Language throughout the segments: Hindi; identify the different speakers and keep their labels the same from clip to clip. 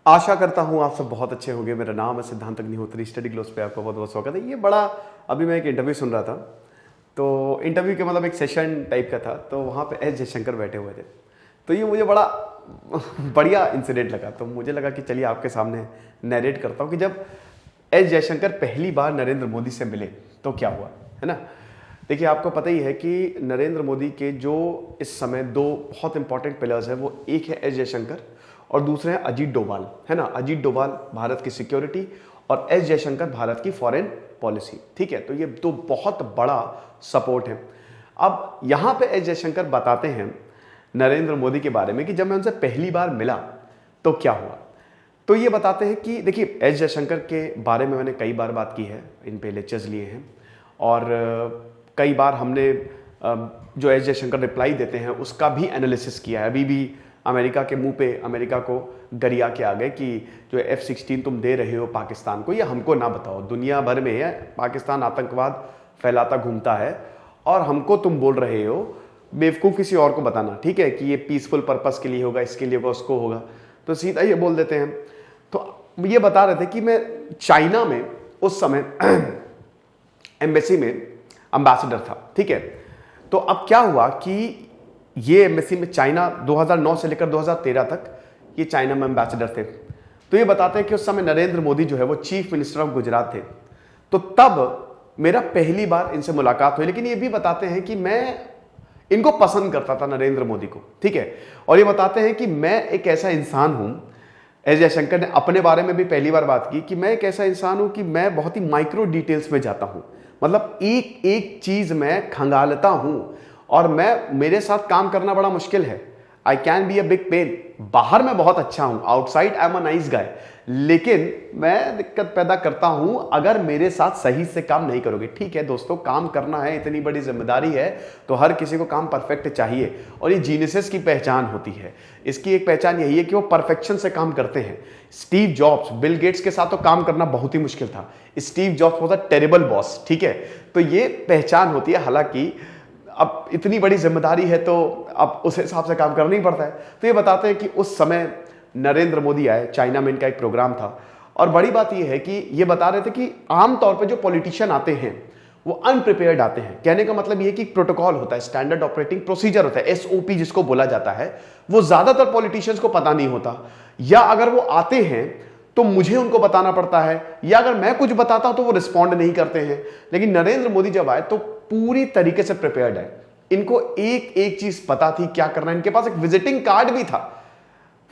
Speaker 1: आशा करता हूँ आप सब बहुत अच्छे होंगे। मेरा नाम है सिद्धांत अग्निहोत्री, स्टडी ग्लोस पे आपका बहुत बहुत स्वागत है। ये बड़ा अभी मैं एक इंटरव्यू सुन रहा था, तो इंटरव्यू के मतलब एक सेशन टाइप का था, तो वहाँ पे एस जयशंकर बैठे हुए थे। तो ये मुझे बड़ा बढ़िया इंसिडेंट लगा, तो मुझे लगा कि चलिए आपके सामने नैरेट करता हूँ कि जब एस जयशंकर पहली बार नरेंद्र मोदी से मिले तो क्या हुआ, है ना। देखिए, आपको पता ही है कि नरेंद्र मोदी के जो इस समय दो बहुत इंपॉर्टेंट पिलर्स हैं, वो एक है एस जयशंकर और दूसरे हैं अजीत डोभाल, है ना। अजीत डोभाल भारत की सिक्योरिटी और एस जयशंकर भारत की फॉरेन पॉलिसी, ठीक है। तो ये दो बहुत बड़ा सपोर्ट है। अब यहाँ पे एस जयशंकर बताते हैं नरेंद्र मोदी के बारे में कि जब मैं उनसे पहली बार मिला तो क्या हुआ। तो ये बताते हैं कि देखिए, एस जयशंकर के बारे में मैंने कई बार बात की है, इन पे लेक्चर्स लिए हैं और कई बार हमने जो एस जयशंकर रिप्लाई देते हैं उसका भी एनालिसिस किया है। अभी भी अमेरिका के मुंह पे अमेरिका को गरिया के आ गए कि जो F-16 तुम दे रहे हो पाकिस्तान को, ये हमको ना बताओ। दुनिया भर में है पाकिस्तान आतंकवाद फैलाता घूमता है और हमको तुम बोल रहे हो, बेवकूफ़ किसी और को बताना, ठीक है, कि ये पीसफुल पर्पस के लिए होगा, इसके लिए होगा, उसको होगा। तो सीधा ये बोल देते हैं। तो ये बता रहे थे कि मैं चाइना में उस समय एम्बेसी में एम्बेसडर था, ठीक है। तो अब क्या हुआ कि ये एम्बेसी में चाइना 2009 से लेकर 2013 तक ये चाइना में एम्बेसडर थे। तो ये बताते हैं कि उस समय नरेंद्र मोदी जो है वो चीफ मिनिस्टर ऑफ गुजरात थे। तो तब मेरा पहली बार इनसे मुलाकात हुई, लेकिन ये भी बताते हैं कि मैं इनको पसंद करता था, नरेंद्र मोदी को, ठीक है। और ये बताते हैं कि मैं एक ऐसा इंसान हूं, एस जयशंकर ने अपने बारे में भी पहली बार बात की कि मैं एक ऐसा इंसान हूं कि मैं बहुत ही माइक्रो डिटेल्स में जाता हूं, मतलब एक एक चीज मैं खंगालता हूं और मेरे साथ काम करना बड़ा मुश्किल है। I can be a big pain. बाहर मैं बहुत अच्छा हूं, outside I am a nice guy, लेकिन मैं दिक्कत पैदा करता हूं अगर मेरे साथ सही से काम नहीं करोगे। ठीक है दोस्तों, काम करना है, इतनी बड़ी जिम्मेदारी है, तो हर किसी को काम परफेक्ट चाहिए और ये जीनियस की पहचान होती है। इसकी एक पहचान यही है कि वो परफेक्शन से काम करते हैं। स्टीव जॉब्स, बिल गेट्स के साथ तो काम करना बहुत ही मुश्किल था। Steve jobs was a terrible boss, ठीक है। तो ये पहचान होती है। हालांकि अब इतनी बड़ी जिम्मेदारी है तो अब उस हिसाब से काम करना ही पड़ता है। तो ये बताते हैं कि उस समय नरेंद्र मोदी आए, चाइना में इनका एक प्रोग्राम था और बड़ी बात ये है कि ये बता रहे थे कि आमतौर पे जो पॉलिटिशियन आते हैं वो अनप्रिपेयर्ड आते हैं। कहने का मतलब ये कि प्रोटोकॉल होता है, स्टैंडर्ड ऑपरेटिंग प्रोसीजर होता है, एसओपी जिसको बोला जाता है, वो ज्यादातर पॉलिटिशियंस को पता नहीं होता, या अगर वो आते हैं तो मुझे उनको बताना पड़ता है, या अगर मैं कुछ बताता हूं तो वो रिस्पॉन्ड नहीं करते हैं। लेकिन नरेंद्र मोदी जब आए तो पूरी तरीके से प्रिपेयर्ड है। इनको एक एक चीज पता थी क्या करना है। इनके पास एक विजिटिंग कार्ड भी था।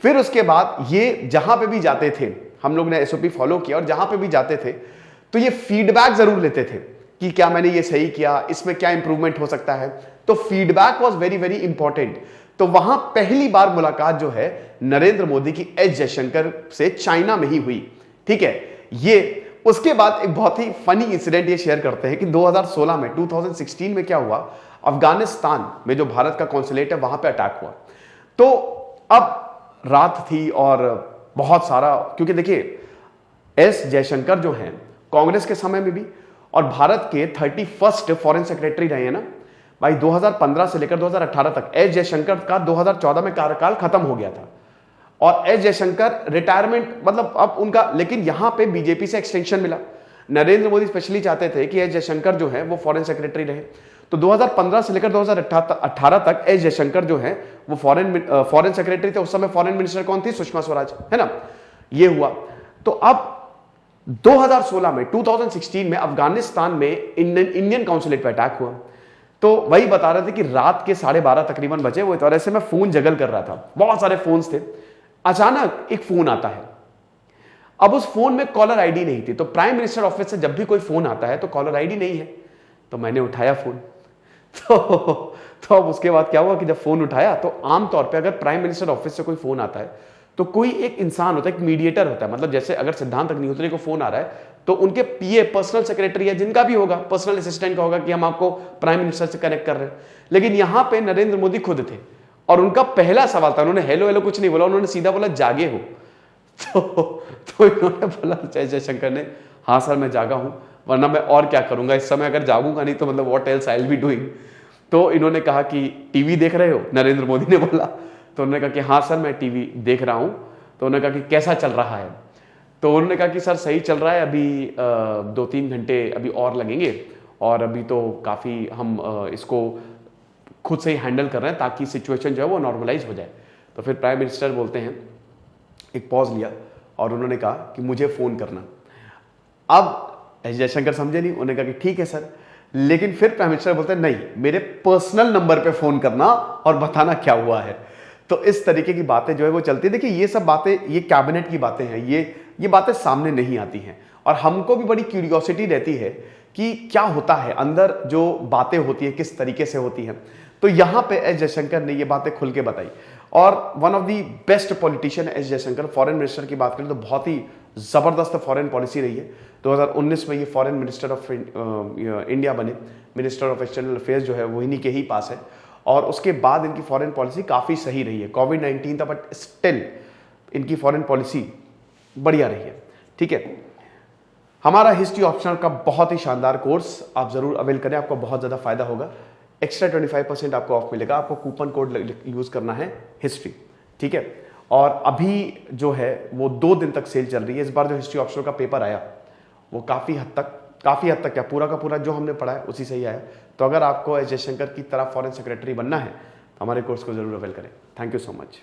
Speaker 1: फिर उसके बाद ये जहां पे भी जाते थे, हम लोग ने एसओपी फॉलो किया और जहां पे भी जाते थे तो ये फीडबैक जरूर लेते थे कि क्या मैंने ये सही किया, इसमें क्या इंप्रूवमेंट हो सकता है। तो feedback was very very important. तो वहां पहली बार मुलाकात जो है नरेंद्र मोदी की एस जयशंकर से चाइना में ही हुई, ठीक है। ये उसके बाद एक बहुत ही फनी इंसिडेंट ये शेयर करते हैं कि 2016 में 2016 में क्या हुआ, अफगानिस्तान में जो भारत का कॉन्सुलेट है वहां पे अटैक हुआ। तो अब रात थी और बहुत सारा, क्योंकि देखिए एस जयशंकर जो हैं कांग्रेस के समय में भी और भारत के 31st फॉरेन सेक्रेटरी रहे हैं ना भाई। 2015 से लेकर 2018 तक एस जयशंकर का 2014 में कार्यकाल खत्म हो गया था और एस जयशंकर रिटायरमेंट, मतलब अब उनका, लेकिन यहां पे बीजेपी से एक्सटेंशन मिला। नरेंद्र मोदी स्पेशली चाहते थे कि एस जयशंकर जो है वो फॉरेन सेक्रेटरी रहे। तो 2015 से लेकर 2018 तक एस जयशंकर जो है वो फॉरेन सेक्रेटरी थे। उस समय फॉरेन मिनिस्टर कौन थी? सुषमा स्वराज, है ना। ये हुआ। तो अब 2016 में 2016 में अफगानिस्तान में इंडियन काउंसुलेट पे अटैक हुआ। तो वही बता रहे थे कि रात के 12:30 तकरीबन बजे हुए थे और ऐसे मैं फोन जगल कर रहा था, बहुत सारे फोन्स थे। अचानक एक फोन आता है। अब उस फोन में कॉलर आईडी नहीं थी। तो प्राइम मिनिस्टर ऑफिस से जब भी कोई फोन आता है तो कॉलर आईडी नहीं है। तो मैंने उठाया फोन। तो अब उसके बाद क्या हुआ कि जब फोन उठाया तो आमतौर पे अगर प्राइम मिनिस्टर ऑफिस से कोई फोन आता है तो कोई एक इंसान होता है, एक मीडिएटर होता है। मतलब जैसे अगर सिद्धांत अग्निहोत्री को फोन आ रहा है तो उनके पीए, पर्सनल सेक्रेटरी या जिनका भी होगा, पर्सनल असिस्टेंट का होगा कि हम आपको प्राइम मिनिस्टर से कनेक्ट कर रहे हैं। लेकिन यहां पे नरेंद्र मोदी खुद थे और उनका पहला सवाल था, उन्होंने हेलो हेलो कुछ नहीं बोला, उन्होंने सीधा बोला जागे हो। तो इन्होंने बोला, जयशंकर ने, हाँ सर मैं जागा हूं, वरना मैं और क्या करूंगा इस समय, अगर जागूंगा नहीं तो मतलब what else I will be doing. तो इन्होंने कहा कि टीवी देख रहे हो? नरेंद्र मोदी ने बोला। तो उन्होंने कहा कि हाँ सर मैं टीवी देख रहा हूं। तो उन्होंने कहा कि कैसा चल रहा है, तो उन्होंने कहा कि सर सही चल रहा है, अभी 2-3 घंटे अभी और लगेंगे और अभी तो काफ़ी हम इसको खुद से ही हैंडल कर रहे हैं ताकि सिचुएशन जो है वो नॉर्मलाइज हो जाए। तो फिर प्राइम मिनिस्टर बोलते हैं, एक पॉज लिया और उन्होंने कहा कि मुझे फ़ोन करना। अब एस जयशंकर समझे नहीं, उन्होंने कहा कि ठीक है सर, लेकिन फिर प्राइम मिनिस्टर बोलते हैं नहीं, मेरे पर्सनल नंबर पे फ़ोन करना और बताना क्या हुआ है। तो इस तरीके की बातें जो है वो चलती है। देखिए ये सब बातें, ये कैबिनेट की बातें हैं, ये बातें सामने नहीं आती हैं और हमको भी बड़ी क्यूरियोसिटी रहती है कि क्या होता है अंदर, जो बातें होती है किस तरीके से होती हैं। तो यहां पे एस जयशंकर ने ये बातें खुल के बताई और one of the best politician S Jaishankar, foreign minister की बात करें तो बहुत ही ज़बरदस्त फॉरेन पॉलिसी रही है। 2019 में ये फॉरेन मिनिस्टर ऑफ इंडिया बने, मिनिस्टर ऑफ एक्सटर्नल अफेयर्स जो है वो इन्हीं के ही पास है और उसके बाद इनकी फॉरेन पॉलिसी काफ़ी सही रही है। कोविड-19 था बट स्टिल इनकी फॉरेन पॉलिसी बढ़िया रही है। ठीक है, हमारा हिस्ट्री ऑप्शनल का बहुत ही शानदार कोर्स आप जरूर अवेल करें, आपको बहुत ज़्यादा फायदा होगा। एक्स्ट्रा 25% आपको ऑफ मिलेगा, आपको कूपन कोड यूज़ करना है हिस्ट्री। ठीक है, और अभी जो है वो 2 दिन तक सेल चल रही है। इस बार जो हिस्ट्री ऑप्शनल का पेपर आया वो काफ़ी हद तक क्या पूरा का पूरा जो हमने पढ़ा है उसी से ही आया। तो अगर आपको एस जयशंकर की तरह फॉरेन सेक्रेटरी बनना है तो हमारे कोर्स को जरूर अवेल करें। Thank you so much.